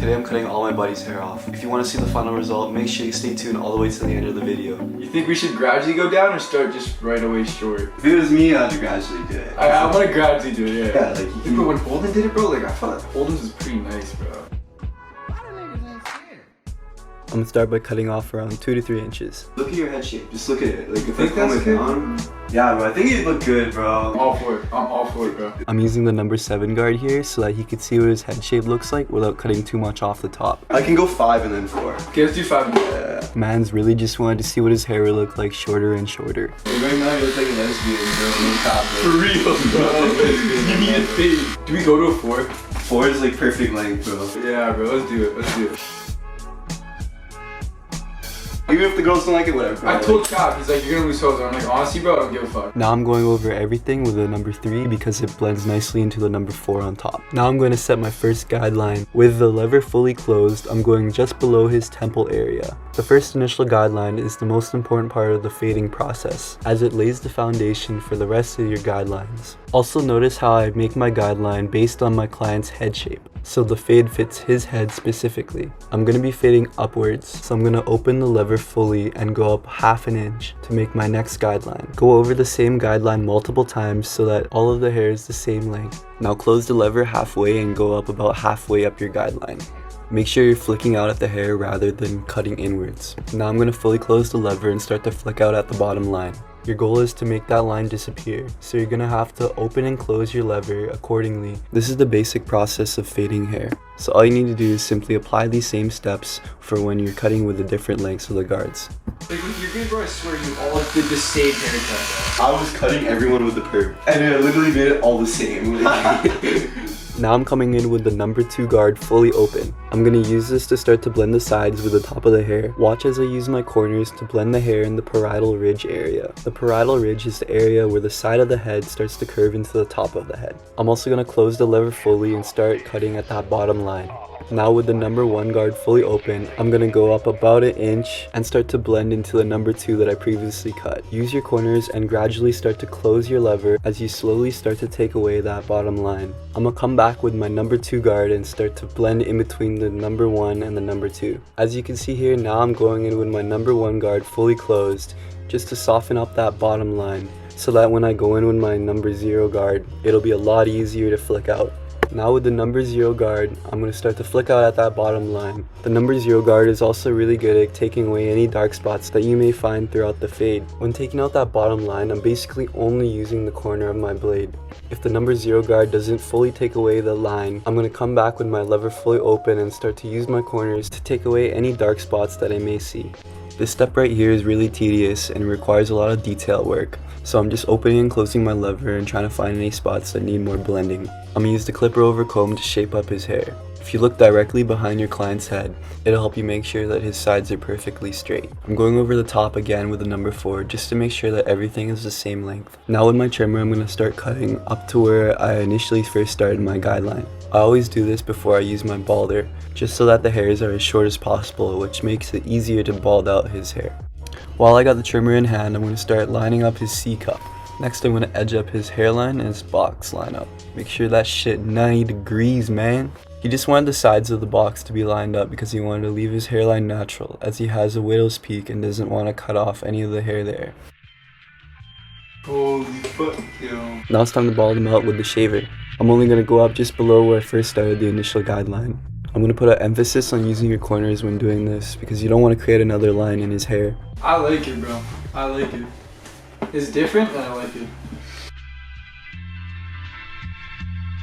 Today I'm cutting all my buddy's hair off. If you want to see the final result, make sure you stay tuned all the way to the end of the video. You think we should gradually go down or start just right away short? If it was me, I'd gradually do it. I want to gradually do it, yeah. Yeah, like But when Holden did it, bro, like I thought Holden's was pretty nice, bro. I'm gonna start by cutting off around 2 to 3 inches. Look at your head shape. Just look at it. Like if Think I comb that's it good? down. Yeah, bro. I think you'd look good, bro. I'm all for it. I'm all for it, bro. I'm using the number 7 guard here so that he could see what his head shape looks like without cutting too much off the top. I can go 5 and then 4. Okay, let's do 5 minutes. Yeah. Man's really just wanted to see what his hair would look like shorter and shorter. Hey, right now you look like a lesbian, bro. No cap, For bro. real, bro. You need a fade. Do we go to a 4? 4 is like perfect length, bro. Yeah, bro. Let's do it. Let's do it. Even if the girls don't like it, whatever, bro. I told Cap, he's like, you're gonna lose hoes. I'm like, honestly, bro, I don't give a fuck. Now I'm going over everything with the number 3 because it blends nicely into the number 4 on top. Now I'm going to set my first guideline. With the lever fully closed, I'm going just below his temple area. The first initial guideline is the most important part of the fading process, as it lays the foundation for the rest of your guidelines. Also notice how I make my guideline based on my client's head shape, so the fade fits his head specifically. I'm going to be fading upwards, so I'm going to open the lever fully and go up ½ an inch to make my next guideline. Go over the same guideline multiple times so that all of the hair is the same length. Now close the lever halfway and go up about halfway up your guideline. Make sure you're flicking out at the hair rather than cutting inwards. Now I'm going to fully close the lever and start to flick out at the bottom line. Your goal is to make that line disappear, so you're going to have to open and close your lever accordingly. This is the basic process of fading hair. So all you need to do is simply apply these same steps for when you're cutting with the different lengths of the guards. Like, with your good, bro, I swear you all did the same haircut, I was cutting everyone with the perp, and I literally made it all the same. Now I'm coming in with the number 2 guard fully open. I'm going to use this to start to blend the sides with the top of the hair. Watch as I use my corners to blend the hair in the parietal ridge area. The parietal ridge is the area where the side of the head starts to curve into the top of the head. I'm also going to close the lever fully and start cutting at that bottom line. Now with the number 1 guard fully open, I'm going to go up about an inch and start to blend into the number 2 that I previously cut. Use your corners and gradually start to close your lever as you slowly start to take away that bottom line. I'm going to come back with my number 2 guard and start to blend in between the number 1 and the number 2. As you can see here, now I'm going in with my number 1 guard fully closed just to soften up that bottom line so that when I go in with my number 0 guard, it'll be a lot easier to flick out. Now with the number 0 guard, I'm going to start to flick out at that bottom line. The number 0 guard is also really good at taking away any dark spots that you may find throughout the fade. When taking out that bottom line, I'm basically only using the corner of my blade. If the number 0 guard doesn't fully take away the line, I'm going to come back with my lever fully open and start to use my corners to take away any dark spots that I may see. This step right here is really tedious and requires a lot of detail work, so I'm just opening and closing my lever and trying to find any spots that need more blending. I'm going to use the clipper over comb to shape up his hair. If you look directly behind your client's head, it'll help you make sure that his sides are perfectly straight. I'm going over the top again with the number 4 just to make sure that everything is the same length. Now with my trimmer, I'm going to start cutting up to where I initially first started my guideline. I always do this before I use my balder, just so that the hairs are as short as possible, which makes it easier to bald out his hair. While I got the trimmer in hand, I'm going to start lining up his C-cup. Next, I'm going to edge up his hairline and his box line up. Make sure that shit 90 degrees, man. He just wanted the sides of the box to be lined up because he wanted to leave his hairline natural, as he has a widow's peak and doesn't want to cut off any of the hair there. Holy fuck, yo. Now it's time to bald him out with the shaver. I'm only going to go up just below where I first started the initial guideline. I'm going to put an emphasis on using your corners when doing this because you don't want to create another line in his hair. I like it, bro. I like it. It's different and I like it.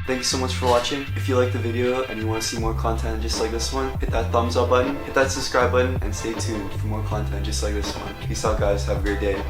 Thank you so much for watching. If you liked the video and you want to see more content just like this one, hit that thumbs up button, hit that subscribe button, and stay tuned for more content just like this one. Peace out guys, have a great day.